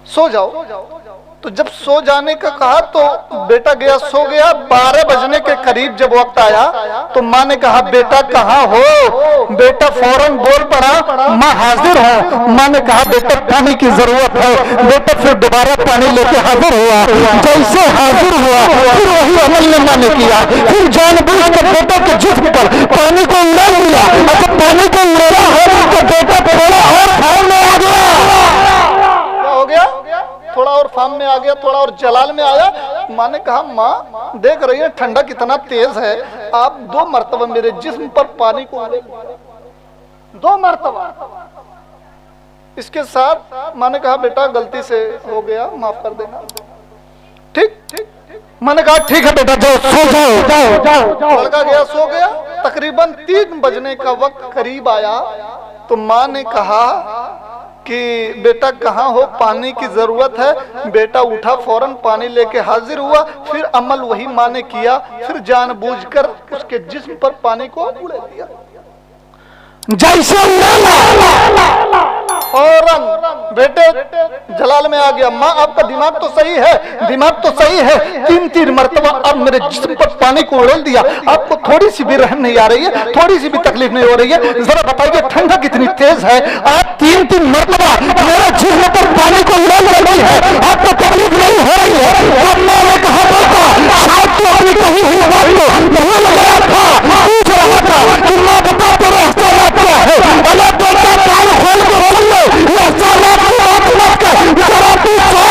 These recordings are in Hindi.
सो जाओ। तो जब सो जाने का कहा तो बेटा गया सो गया। 12 बजने के करीब जब वक्त आया तो माँ ने कहा बेटा कहाँ हो? बेटा फौरन बोल पड़ा माँ हाजिर हूँ। माँ ने कहा बेटा पानी की जरूरत है। बेटा फिर दोबारा पानी लेके हाजिर हुआ। जैसे हाजिर हुआ फिर वही अमल ने माँ ने किया। फिर जानबूझ कर बेटा के जिस्म पर पानी को उड़ा दिया। अच्छा पानी को उड़ा हो तो बेटा थोड़ा और फार्म में आ गया। क्या हो गया? थोड़ा और फार्म में आ गया, थोड़ा और जलाल में आया। माँ ने कहा माँ देख रही है ठंडा कितना तेज है, आप 2 मरतबा मेरे जिस्म पर पानी को उड़े, 2 मरतबा। इसके साथ माँ ने कहा बेटा गलती से हो गया, माफ कर देना। ठीक मैंने कहा ठीक है बेटा जाओ सो जाओ। लड़का गया सो गया। तकरीबन 3 बजने का वक्त करीब आया तो माँ ने कहा कि बेटा कहाँ हो, पानी की जरूरत है। बेटा उठा फौरन पानी लेके हाजिर हुआ। फिर अमल वही माँ ने किया। फिर जानबूझकर उसके जिस्म पर पानी को उड़ा दिया। जैसे फौरन बेटे जलाल में आ गया। माँ आपका दिमाग तो सही है, दिमाग तो सही है। 3 मरतबा अब मेरे जिस्म पर पानी को उड़ेल दिया। आपको थोड़ी सी भी रहम नहीं आ रही है, थोड़ी सी भी तकलीफ नहीं हो रही है? जरा बताइए ठंडा कितनी तेज है। आप 3 मरतबा मेरे जिस्म पर पानी को उड़ेल रही है, आपको तकलीफ नहीं हो रही है? मैंने कहा बेटा शायद तो अभी कहीं हुई बात को नहीं लगाया था, पूछ रहा था कि माँ बता तेरे एहसानात क्या है। अरे बेटा कान खोल के बोल लो, एहसानात की बात मत कर। जरा तू सो,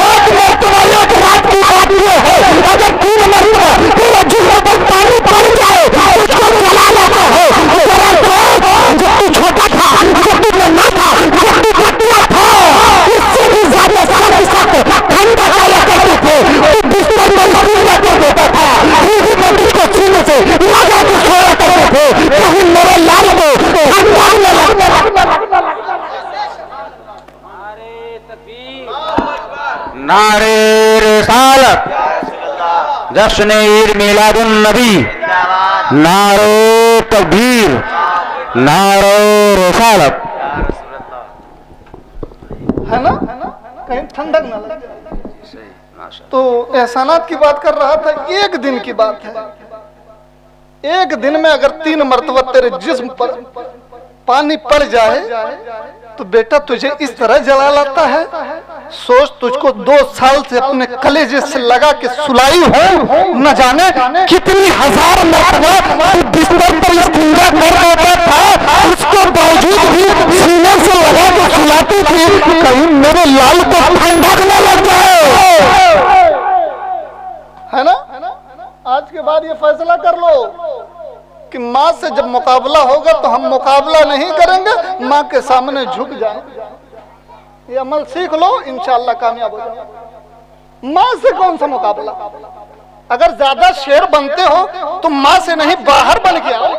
एक मरतबा एक रात की बात ये है, अगर 3 मरतबा तेरे जिस्म पर पानी पड़ जाए उसको जला लेता है। जरा सोच, जब तू छोटा था, जब तू नन्हा था, जब तू बच्चा था, इससे भी ज्यादा सख्त ठंडा खाया करते थे। तू बिस्तर में लगा के देता था, दूसरी बंदी को सीने से लगा के सोया करते थे। कहीं मेरे लाल को नारे रिसालत, जश्न ईद मिलादुन नबी, नारो तकबीर, नारो रिसालत। है ना? कहीं ठंडक ना लगे। तो एहसानात की बात कर रहा था। एक दिन की बात है। एक दिन में अगर 3 मरतबा तेरे जिस्म पर पानी पड़ जाए तो बेटा तुझे इस तरह जला लाता है। सोच, तुझको 2 साल से अपने कलेजे से लगा के सुलाई हो, न जाने कितनी 1000 मरतबा बिस्तर पर इस्तिंजा कर देता था, उसके बावजूद भी सीने से लगा के सुलाती थी कहीं मेरे लाल को ठंडक न लग जाए। है ना? आज के बाद ये फैसला कर लो कि माँ से जब मुकाबला होगा तो हम मुकाबला नहीं करेंगे, माँ के सामने झुक जाएंगे। ये अमल सीख लो, इंशाअल्लाह कामयाब हो जाओ। माँ से कौन सा मुकाबला? अगर ज्यादा शेर बनते हो तो माँ से नहीं बाहर बन के आओ।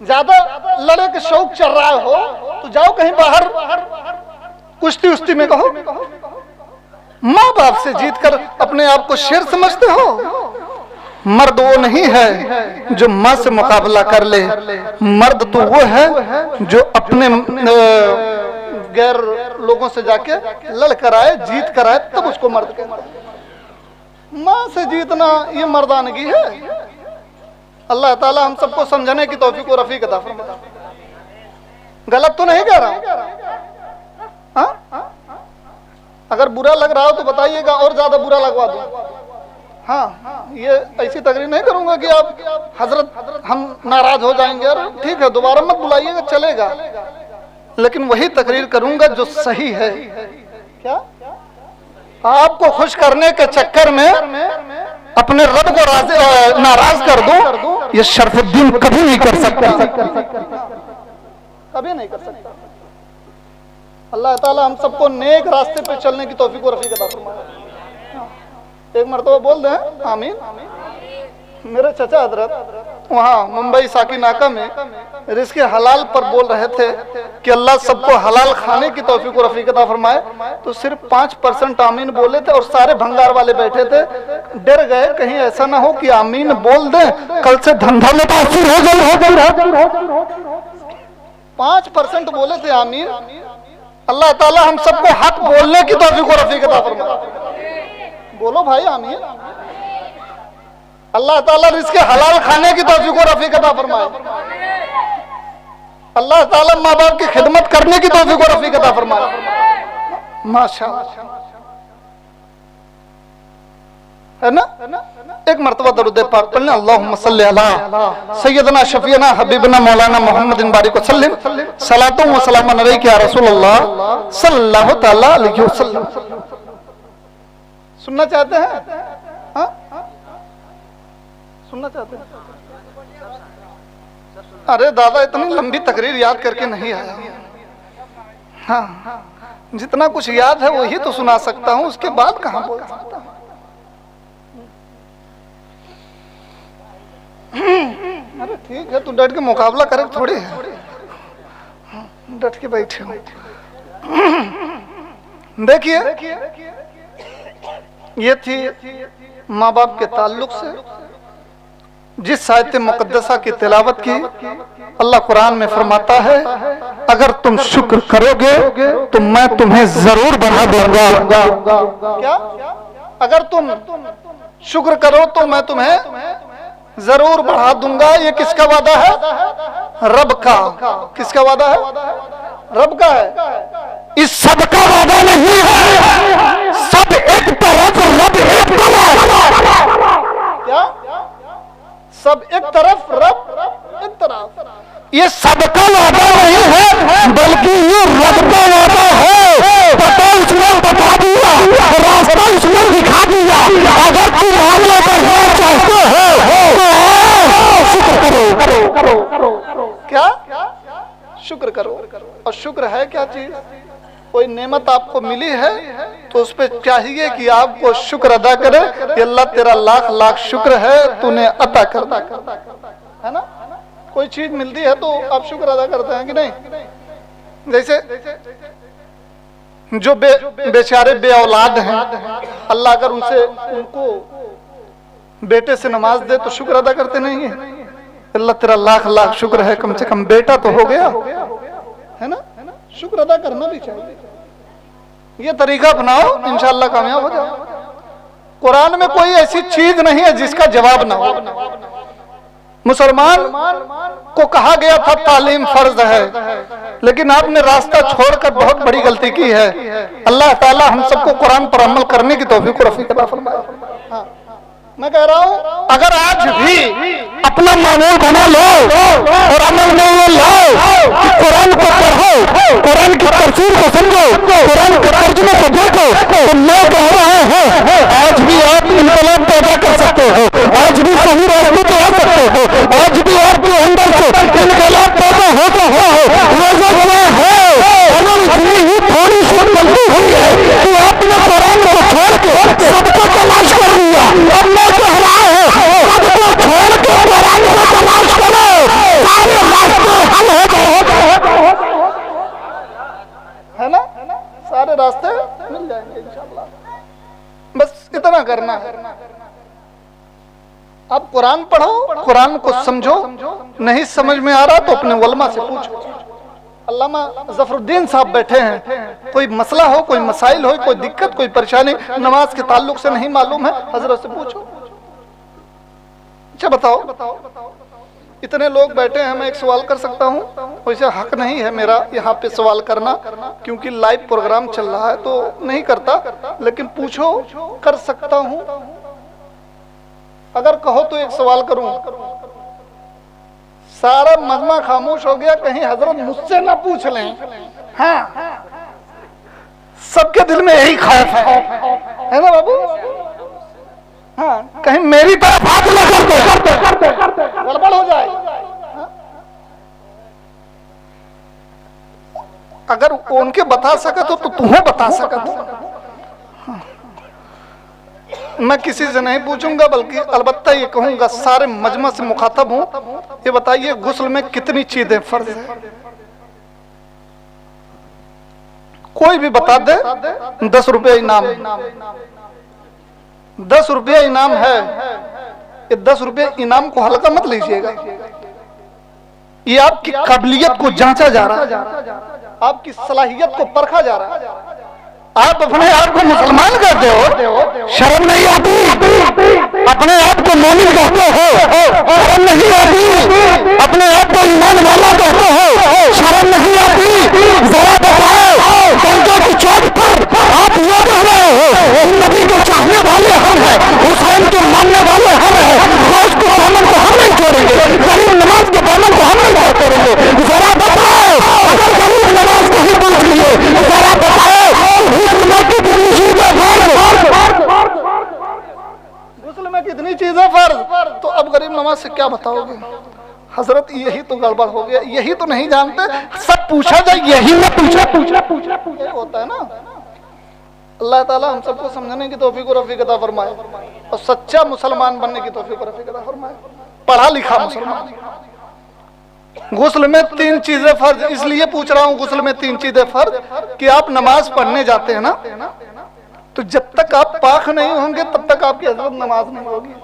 ज्यादा लड़े के शौक चल रहा हो तो जाओ कहीं बाहर कुश्ती उश्ती में कहो। माँ बाप से जीत कर अपने आप को शेर समझते हो? मर्द वो नहीं है जो माँ से मुकाबला कर ले। मर्द तो वो है जो अपने गैर लोगों से जाके लड़ कर आए, जीत कर आए, तब उसको मर्द कहते। माँ से जीतना ये मर्दानगी है। अल्लाह ताला हम सबको समझने की तौफीक और रफीक अता फरमाए। गलत तो नहीं कह रहा हूं? अगर बुरा लग रहा हो तो बताइएगा, और ज्यादा बुरा लगवा दूं। हाँ, ये ऐसी तकरीर नहीं करूंगा कि आप हजरत हम नाराज हो जाएंगे। और ठीक है, दोबारा मत बुलाइएगा, चलेगा, लेकिन वही तकरीर करूंगा जो सही है। क्या आपको खुश करने के चक्कर में अपने रब को नाराज कर दूं, ये शरफुद्दीन कभी नहीं कर सकता, कभी नहीं कर सकता। अल्लाह ताला हम सबको नेक रास्ते पे चलने की तौफीक और रफीक अता फरमाए। एक मरतबा बोल दें आमीन। मेरे चचा हजरत वहाँ मुंबई साकिनाका में रिज़्क़े हलाल पर बोल रहे थे कि अल्लाह सबको हलाल खाने की तौफीक और रफीक अता फरमाए, तो सिर्फ 5% आमीन बोले थे और सारे भंगार वाले बैठे थे। डर गए कहीं ऐसा ना हो कि आमीन बोल दें कल से धंधा में तासीर हो गई। 5% बोले थे आमीन, अल्लाह ताला हम सबको हक बोलने की तौफीक और रफीक अता फरमाए। बोलो भाई आमीन। अल्लाह ताला रिज़्क़ हलाल खाने की तौफीक और रफीक अता फरमाए। अल्लाह ताला माँ बाप की खिदमत करने की तौफीक और रफीक अता फरमाए। माशाअल्लाह, है ना? एक मर्तबा दरूद पाक पढ़ना, अल्लाहुम्मा सल्ली अला सय्यदना शफीना हबीबना मौलाना मोहम्मदिन बारिक वसल्लिम सलातुम व सलामुन अलैका या रसूलल्लाह सल्लल्लाहु तआला अलैहि वसल्लम। सुनना चाहते हैं? हाँ? सुनना चाहते हैं? अरे दादा इतनी लंबी तकरीर याद करके नहीं आया। हाँ, जितना कुछ याद है वही तो सुना सकता हूँ, उसके बाद कहाँ बोल सकता हूँ। अरे ठीक है, तू डट के मुकाबला करे थोड़ी है, डट के बैठे हो। देखिए ये थी माँ बाप के ताल्लुक से जिस आयत मुकद्दसा की तिलावत की। अल्लाह कुरान में फरमाता है, अगर तुम शुक्र करोगे तो मैं तुम्हें जरूर बढ़ा दूंगा। क्या? अगर तुम शुक्र करो तो मैं तुम्हें जरूर बढ़ा दूंगा। ये किसका वादा है? रब का। किसका वादा है? रब का है। इस सब का वादा नहीं है, सब एक तरफ रब एक तरफ। क्या? सब एक तरफ रब एक तरफ। ये सबका वादा नहीं है, बल्कि ये रब का वादा है। पता उसने बता दिया, रास्ता उसने दिखा दिया। अगर तुम मामले पर चाहते हो शुक्र करो। क्या? शुक्र करो। और शुक्र है क्या चीज? कोई नेमत आपको मिली है तो उस पर चाहिए कि आपको शुक्र अदा करे कि अल्लाह तेरा लाख लाख शुक्र है, तूने अता कर दिया, है ना? कोई चीज मिलती है तो आप शुक्र अदा करते हैं कि नहीं? जैसे जो बेचारे बे औलाद हैं, अल्लाह अगर उनको बेटे से नमाज दे तो शुक्र अदा करते नहीं है? अल्लाह तेरा लाख लाख शुक्र है, कम से कम बेटा तो हो गया, है ना? शुक्र अदा करना भी चाहिए। ये तरीका अपनाओ, इंशाअल्लाह कामयाब हो जाओ। कुरान में कोई ऐसी चीज नहीं है जिसका जवाब ना हो। मुसलमान को कहा गया था तालीम फर्ज है, लेकिन आपने रास्ता छोड़कर बहुत बड़ी गलती की है। अल्लाह ताला हम सबको कुरान पर अमल करने की तौफीक और रफीक अता फरमाए। हाँ, मैं कह रहा हूँ अगर आज भी अपना मामूल बना लो और अमल में ये लो कि कुरान को पढ़ो, कुरान की तफसीर को समझो, कुरान के तर्जुमे को देखो, तो मैं कह रहा हूँ आज भी आप इनकलाब पैदा कर सकते हो, आज भी सही रास्ते पे आ सकते हो, आज भी आपके अंदर से इनकलाब पैदा होता है। अगर इतनी ही थोड़ी सी गलती हुई है कि आपने कुरान को छोड़ के सबको तलाश कर लिया, अब मैं कह रहा हूँ सबको छोड़ के कुरान को तलाश करो, सारे रास्ते हल हो गए, है ना? सारे रास्ते मिल जाएंगे इंशाअल्लाह। बस इतना करना है। आप कुरान पढ़ो, कुरान को समझो, नहीं समझ में आ रहा तो अपने उलमा से पूछो। अल्लामा जफरुद्दीन साहब बैठे हैं, कोई मसला हो, कोई मसाइल हो, कोई दिक्कत, कोई परेशानी नमाज के ताल्लुक से नहीं मालूम है, हजरत से पूछो। अच्छा बताओ, इतने लोग बैठे हैं, मैं एक सवाल कर सकता हूँ? वैसे हक नहीं है मेरा यहाँ पे सवाल करना, क्योंकि लाइव प्रोग्राम चल रहा है तो नहीं करता, लेकिन पूछो, कर सकता हूँ। अगर कहो तो एक सवाल करूं। सारा मजमा खामोश हो गया, कहीं हजरत मुझसे ना पूछ लें। हाँ, सबके दिल में यही खौफ है ना बाबू? हाँ, कहीं मेरी तरफ हाथ न कर दे, गड़बड़ हो जाए। हाँ? अगर उनके बता सका तो तुम्हें बता सका। मैं किसी से नहीं पूछूंगा, बल्कि अलबत्ता ये कहूंगा, सारे मजमा से मुखातब हूं, ये बताइए गुस्ल में कितनी चीजें फर्ज है? कोई भी बता दे। 10 रुपया इनाम, 10 रुपया इनाम है। ये 10 रुपये इनाम को हल्का मत लीजिएगा, ये आपकी काबिलियत को जांचा जा रहा है। आपकी सलाहियत को परखा जा रहा है। आप अपने आप को मुसलमान कहते हो, शर्म नहीं आती? अपने आप को मोमिन कहते हो, शर्म नहीं आती? अपने आप को ईमान वाला कहते हो, शर्म नहीं आती? जरा बताओ, डंके की चोट पर आप ये कह रहे हो नबी को चाहने वाले हम हैं, हुसैन को मानने वाले हम हैं, रोज को पावन को हम नहीं छोड़ेंगे, गरीब नमाज के पावन को हम नहीं छोड़ेंगे। जरा बताओ, अगर गरीब नमाज को ही पूछ लिए, जरा बताओ गुस्ल में कितनी चीजें फर्ज, तो अब गरीब नमाज से क्या बताओगे? हजरत यही तो गड़बड़ हो गया, यही तो नहीं जानते। सब पूछा जाए, यही में पूछा होता है ना। अल्लाह ताला हम सबको समझने की तौफीक और रफ़ीक अता फरमाए और सच्चा मुसलमान बनने की तौफीक और रफ़ीक अता फरमाए, पढ़ा लिखा मुसलमान। गुस्ल में 3 चीजें फर्ज, इसलिए पूछ रहा हूँ गुस्ल में 3 चीजें फर्ज कि आप नमाज पढ़ने जाते हैं ना, तो जब तक आप पाक नहीं होंगे तब तक आपकी हजरत नमाज नहीं होगी,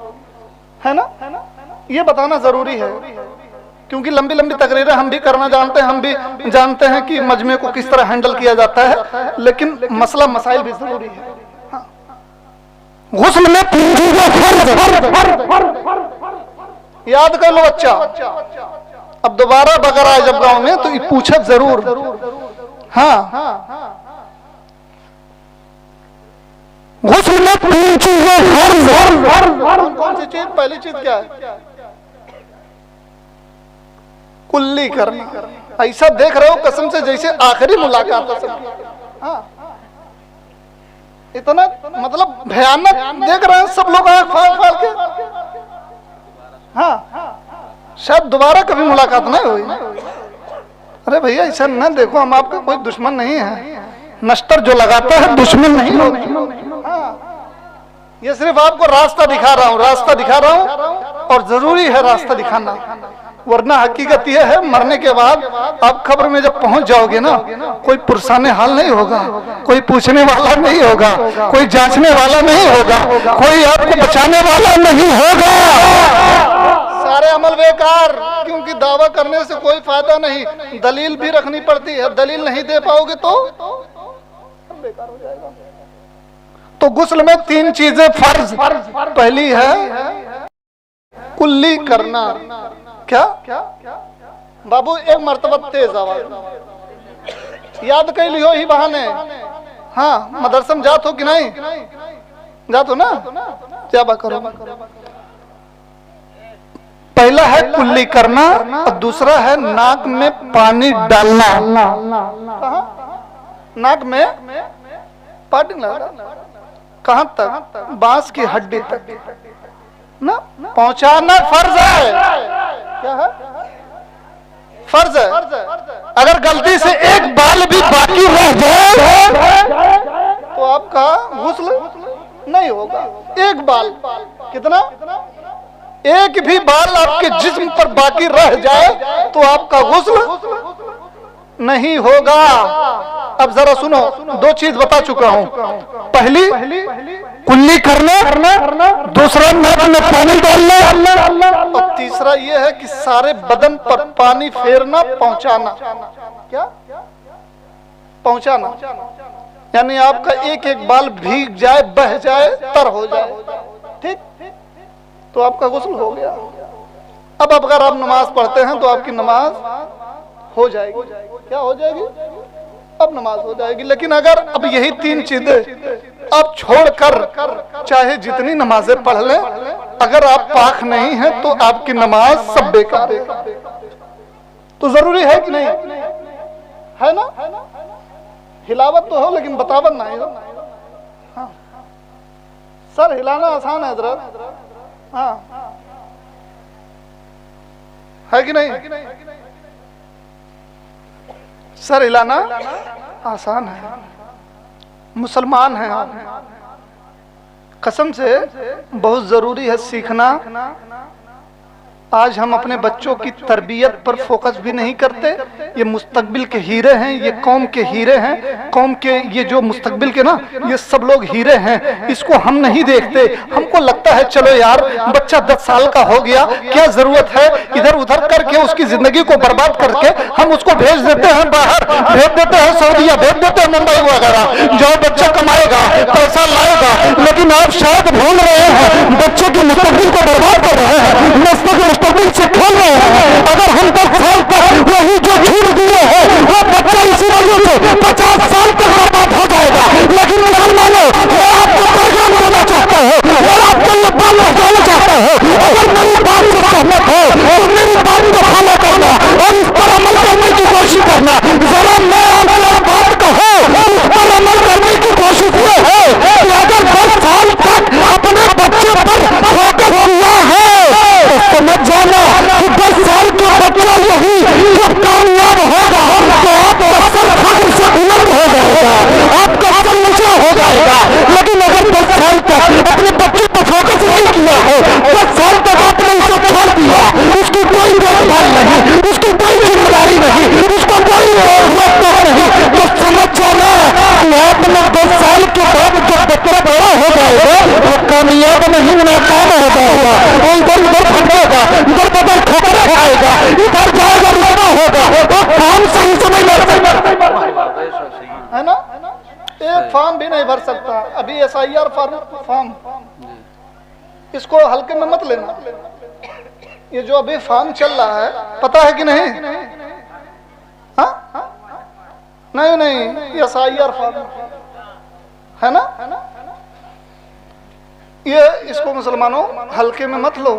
है ना। ये बताना जरूरी है, क्योंकि लंबी लंबी तकरीरें हम भी करना जानते हैं, हम भी जानते हैं कि मजमे को किस तरह हैंडल किया जाता है, लेकिन मसला मसाइल भी जरूरी है। हाँ। गुस्ल में 3 चीजें याद कर लो बच्चा, अब दोबारा बगर आए जब गांव में तो पूछा जरूर। हाँ, गुस्ल में 3 चीजें कौन सी चीज? पहली चीज क्या है? कुल्ली करना। ऐसा देख रहे हो कसम से जैसे आखिरी मुलाकात है सबकी। हाँ, इतना मतलब भयानक देख रहे हैं सब लोग आंख फाड़ फाड़ के। हाँ, शायद दोबारा कभी मुलाकात नहीं हुई। अरे भैया ऐसा न देखो, हम आपका कोई दुश्मन नहीं है, नश्तर जो लगाता है दुश्मन नहीं होता। हाँ, ये सिर्फ आपको रास्ता दिखा रहा हूँ, रास्ता दिखा रहा हूँ, और जरूरी है रास्ता दिखाना, वरना हकीकत यह है मरने के बाद आप खबर में जब पहुंच जाओगे ना, कोई पुरसाने हाल नहीं होगा, कोई पूछने वाला नहीं होगा, कोई जांचने वाला नहीं होगा, कोई आपको बचाने वाला नहीं होगा। सारे अमल बेकार, क्योंकि दावा करने से कोई फायदा नहीं, दलील भी रखनी पड़ती है, दलील नहीं दे पाओगे तो बेकार हो जाएगा। तो गुस्ल में 3 चीजें फर्ज। पहली है कुल्ली करना। क्या बाबू? एक मर्तबा तेज आवाज याद कर लियो ही बहाने। हाँ, मदरसा में जात हो कि नहीं? जात हो ना? क्या करो। पहला है कुल्ली करना और दूसरा है नाक में पानी डालना। नाक में पानी डालना कहां तक? बांस की हड्डी तक ना पहुंचाना फर्ज है। क्या है? फर्ज है। अगर गलती से एक बाल भी बाकी रह जाए तो आपका गुस्ल नहीं होगा। एक बाल, कितना? एक भी बाल आपके जिस्म पर बाकी रह जाए तो आपका गुस्ल नहीं होगा। अब जरा सुनो, 2 चीज बता चुका हूं। पहली कुल्ली करना, दूसरा नाक में पानी डालना, और तीसरा यह है कि सारे बदन पर पानी फेरना, पहुंचाना। क्या? पहुंचाना यानी आपका एक एक बाल भीग जाए, बह जाए, तर हो जाए, ठीक, तो आपका गुस्ल हो गया। अब अगर आप नमाज पढ़ते हैं तो आपकी नमाज हो जाएगी। क्या हो जाएगी? अब नमाज हो जाएगी। लेकिन अगर अब यही 3 चीजें आप छोड़कर चाहे जितनी नमाजें पढ़ लें, अगर आप पाक नहीं हैं तो आपकी नमाज सब बेकार है। तो जरूरी है कि नहीं? है ना? हिलावत तो हो लेकिन बतावत नहीं हो। हाँ, सर हिलाना आसान है हजरत। हाँ, है कि नहीं? सर हिलाना आसान है। मुसलमान हैं आप, कसम से बहुत जरूरी है सीखना आज हम अपने बच्चों की तरबियत पर फोकस भी नहीं करते। ये मुस्तकबिल के हीरे हैं, ये कौम के हीरे हैं, कौम के ये जो मुस्तकबिल के ना ये सब लोग हीरे हैं, इसको हम नहीं देखते। हमको लगता है चलो यार बच्चा 10 साल का हो गया, क्या जरूरत है इधर उधर करके उसकी जिंदगी को बर्बाद करके हम उसको भेज देते हैं बाहर, भेज देते हैं सऊदीया, भेज देते हैं मुंबई वगैरह, जो बच्चा कमाएगा पैसा लाएगा। लेकिन आप शायद भूल रहे हैं बच्चों की मुस्तकबिल को बर्बाद कर रहे हैं, मुस्तकबिल से खेल रहे हैं। अगर हम 10 साल तक वही जो छूट दिए हैं वो बच्चा इसी वजह से 50 साल तक बर्बाद हो जाएगा। लेकिन मुसलमानों मैं आपको पैगाम देना चाहता हूँ और आपको ये बात बताना चाहता हूँ, अगर मेरी बात से सहमत हो तो मेरी बात को फॉलो करना और इस पर अमल करने की कोशिश करना। जरा मैं आपसे बात कहूँ, इस पर अमल करने की कोशिश ये है कि अगर 10 साल तक अपने बच्चे पर फोकस किया है तो समझ जाना कि 10 साल के बच्चा यही जब कामयाब होगा तो आपका सर फख्र से बुलंद हो जाएगा, आपका सर ऊंचा हो जाएगा। लेकिन अगर 10 साल तक अपने बच्चे पर फोकस नहीं किया है, 10 साल तक आपने उसे छोड़ दिया, उसकी कोई देखभाल नहीं, उसकी कोई जिम्मेदारी नहीं, उसका कोई रखता नहीं, तो समझ जाना कि आपने 10 साल के बाद जब बच्चा बड़ा हो जाएगा वो कामयाब नहीं नाकाम हो जाएगा, वो इधर उधर भटकेगा, इधर बदल ठोकर खाएगा, इधर जाएगा रुकना होगा, वो काम सही से नहीं लड़ सकता है ना। एक फॉर्म भी नहीं भर सकता। अभी SIR फॉर्म इसको हल्के में मत लेना। ये जो अभी फॉर्म चल रहा है पता है कि नहीं? हाँ नहीं SIR फॉर्म है ना, ये इसको मुसलमानों हल्के में मत लो।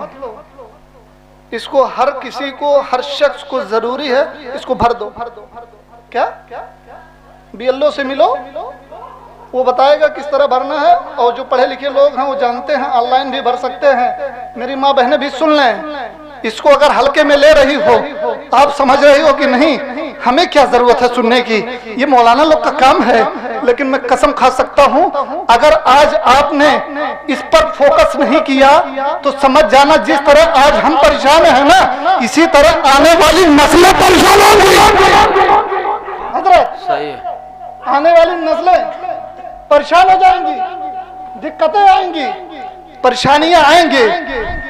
इसको हर किसी को, हर शख्स को जरूरी है इसको भर दो। क्या BLO से मिलो, वो बताएगा किस तरह भरना है। और जो पढ़े लिखे लोग हैं वो जानते हैं, ऑनलाइन भी भर सकते हैं। मेरी माँ बहनें भी सुन लें, इसको अगर हल्के में ले रही हो, आप समझ रही हो कि नहीं, हमें क्या जरूरत है सुनने की, ये मौलाना लोग का काम है। लेकिन मैं कसम खा सकता हूं अगर आज आपने इस पर फोकस नहीं किया तो समझ जाना जिस तरह आज हम परेशान हैं ना, इसी तरह आने वाली नस्लें परेशान होंगी। हजरत सही है, आने वाली नस्लें परेशान हो जाएंगी, दिक्कतें आएंगी, परेशानियां आएंगे।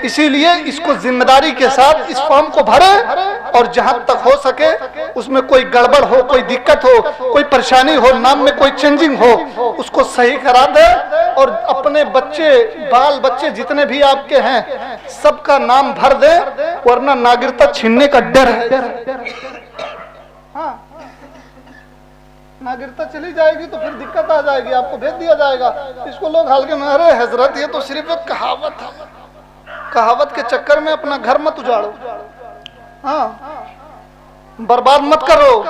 इसीलिए इसको जिम्मेदारी के साथ इस फॉर्म को भरे और जहां तक हो सके उसमें कोई गड़बड़ हो, कोई दिक्कत हो, कोई परेशानी हो, नाम में कोई चेंजिंग हो, उसको सही करा दे और अपने बच्चे, बाल बच्चे जितने भी आपके हैं सबका नाम भर दे, वरना नागरिकता छीनने का डर है। हाँ, नागरिकता चली जाएगी तो फिर दिक्कत आ जाएगी, आपको भेज दिया जाएगा। इसको लोग हल्के में, अरे हजरत ये तो सिर्फ एक कहावत है, कहावत के चक्कर में अपना घर मत उजाड़ो, हाँ बर्बाद मत करो।